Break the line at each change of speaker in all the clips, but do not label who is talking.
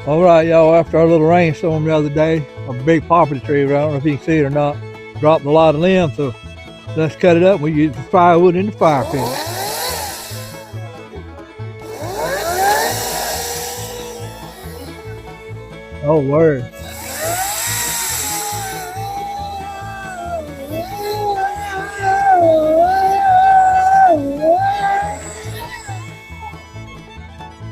All right, y'all, after our little rainstorm the other day, a big poplar tree, I don't know if you can see it or not, dropped a lot of limbs, so let's cut it up and we use the firewood in the fire pit. Oh, word.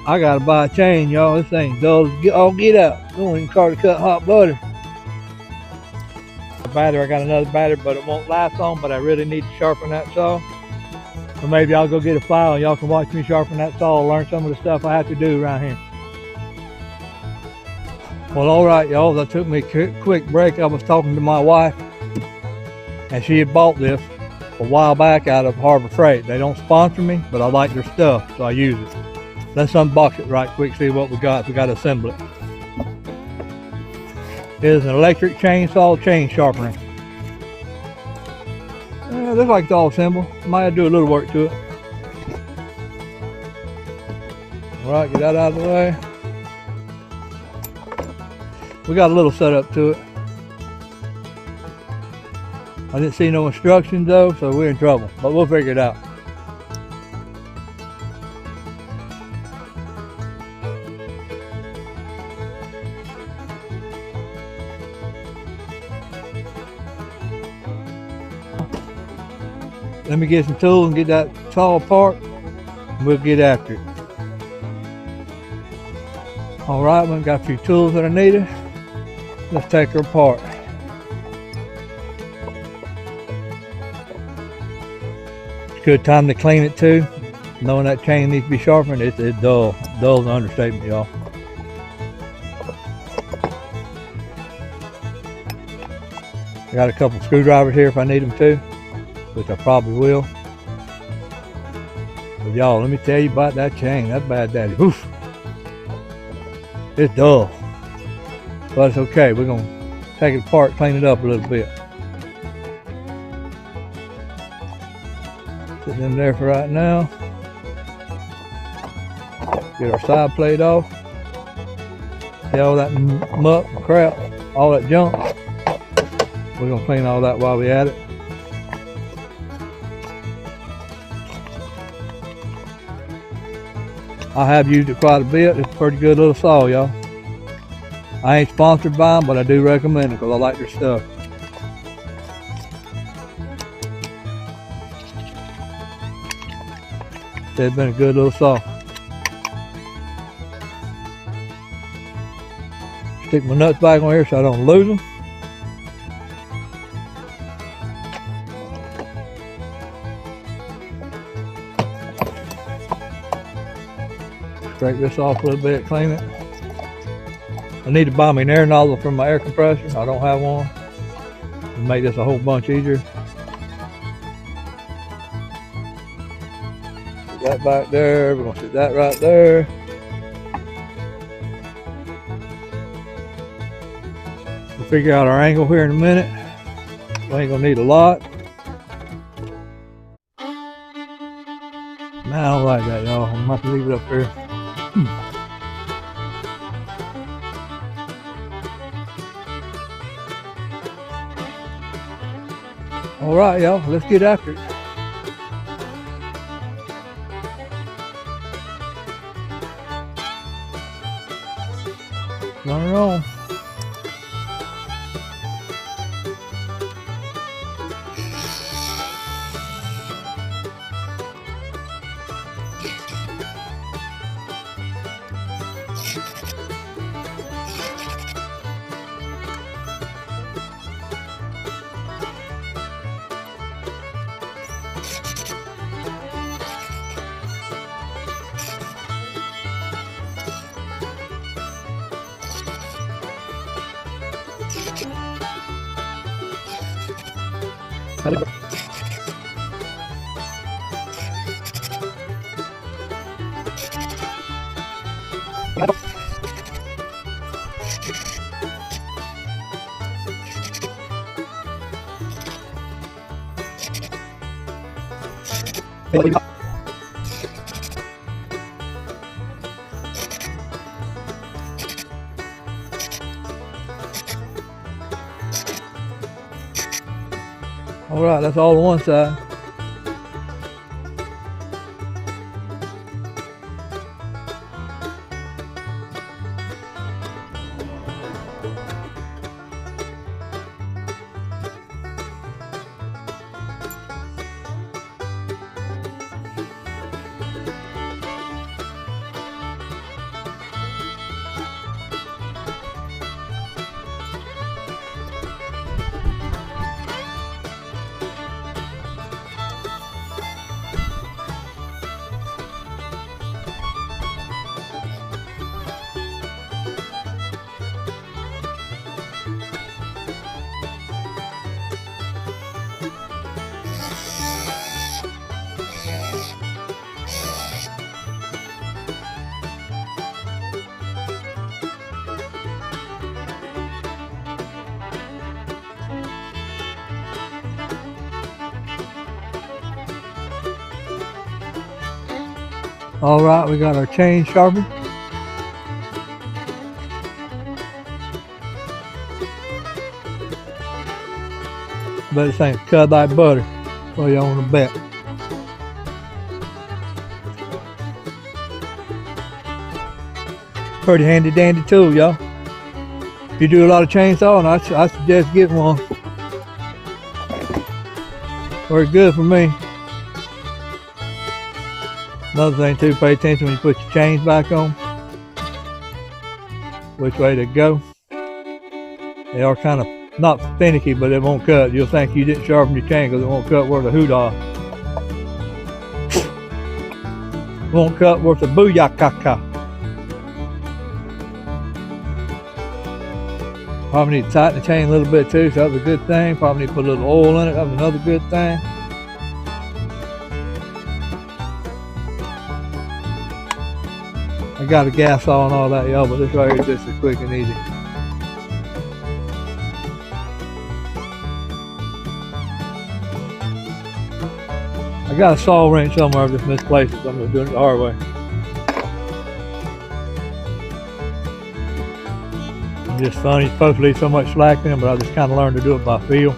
I gotta buy a chain, y'all. This thing dull as get out. Don't even start to cut hot butter. I got another battery, but it won't last long, but I really need to sharpen that saw. So maybe I'll go get a file and y'all can watch me sharpen that saw and learn some of the stuff I have to do around here. Well, all right, y'all, that took me a quick break. I was talking to my wife, and she had bought this a while back out of Harbor Freight. They don't sponsor me, but I like their stuff, so I use it. Let's unbox it right quick, see what we got. We got to assemble it. It is an electric chainsaw chain sharpener. Looks like it's all assembled. Might have to do a little work to it. All right, get that out of the way. We got a little setup to it. I didn't see no instructions though, so we're in trouble, but we'll figure it out. Let me get some tools and get that saw apart, and we'll get after it. All right, we've got a few tools that I needed. Let's take her apart. It's a good time to clean it too. Knowing that chain needs to be sharpened, it's dull. Dull is an understatement, y'all. I got a couple screwdrivers here if I need them too, which I probably will. But y'all, let me tell you about that chain. That bad daddy. Oof. It's dull. But it's okay. We're going to take it apart, clean it up a little bit. Put them there for right now. Get our side plate off. See all that muck, crap, all that junk. We're going to clean all that while we're at it. I have used it quite a bit. It's a pretty good little saw, y'all. I ain't sponsored by them, but I do recommend it because I like their stuff. It's been a good little saw. Stick my nuts back on here so I don't lose them. Scrape this off a little bit, clean it. I need to buy me an air nozzle for my air compressor. I don't have one. It'll make this a whole bunch easier. Put that back there. We're gonna sit that right there. We'll figure out our angle here in a minute. We ain't gonna need a lot. Man, I don't like that, y'all. I'm gonna have to leave it up there. All right, y'all, let's get after it. Run her on. All right, that's all on one side. All right, we got our chain sharpened. Bet this ain't cut like butter. Well, you want to bet. Pretty handy dandy tool, y'all. If you do a lot of chainsawing, I suggest getting one. Works good for me. Another thing too, pay attention when you put your chains back on, which way they go. They are kind of not finicky, but it won't cut. You'll think you didn't sharpen your chain because it won't cut worth a hoot-ah. Won't cut worth a booyah-caca. Probably need to tighten the chain a little bit too, so that's a good thing. Probably need to put a little oil in it, that's another good thing. I got a gas saw and all that, y'all, but this right here is just as quick and easy. I got a saw wrench somewhere, I've just misplaced it, so I'm just doing it the hard way. It's just funny, you're supposed to leave so much slack in, but I just kind of learned to do it by feel.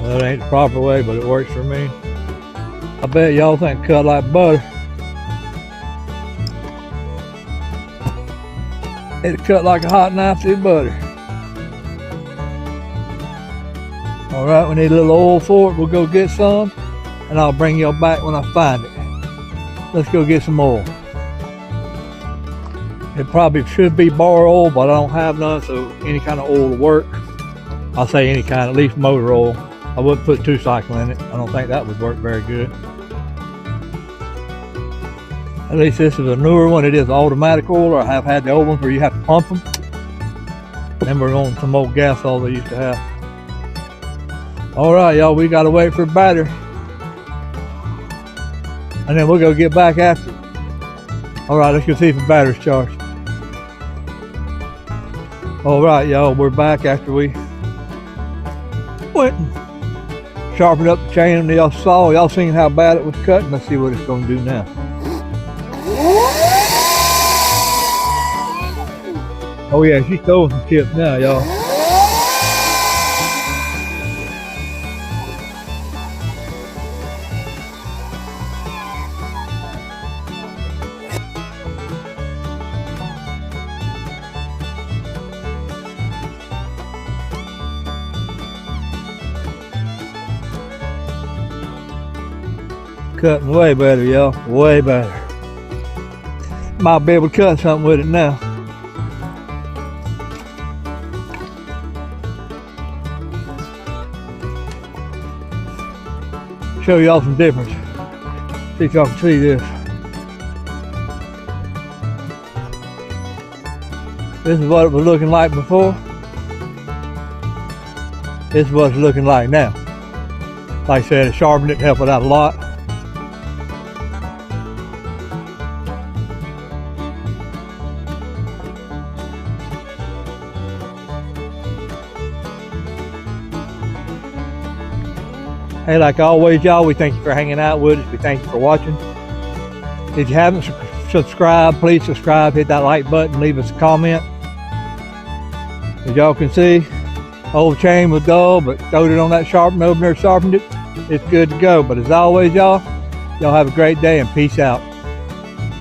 That ain't the proper way, but it works for me. I bet y'all think cut like butter. It cut like a hot knife through butter. All right, we need a little oil for it. We'll go get some, and I'll bring y'all back when I find it. Let's go get some oil. It probably should be bar oil, but I don't have none, so any kind of oil will work. I'll say any kind, at least motor oil. I wouldn't put 2-cycle in it. I don't think that would work very good. At least this is a newer one. It is automatic oil, or I have had the old ones where you have to pump them. Then we're on some old gas oil they used to have. All right, y'all, we gotta wait for a battery. And then we'll go get back after it. All right, let's go see if the battery's charged. All right, y'all, we're back after we went and sharpened up the chain on the saw. Y'all seen how bad it was cutting? Let's see what it's gonna do now. Oh yeah, she's throwing some chips now, y'all. Cutting way better, y'all, way better. Might be able to cut something with it now. Show y'all some difference. See if y'all can see this. This is what it was looking like before. This is what it's looking like now. Like I said, it sharpened it, helped it out a lot. Hey, like always, y'all, we thank you for hanging out with us. We thank you for watching. If you haven't subscribed, please subscribe, hit that like button, leave us a comment. As y'all can see, Old chain was dull, but throwed it on that sharpening opener, sharpened it. It's good to go. But as always, y'all have a great day and peace out.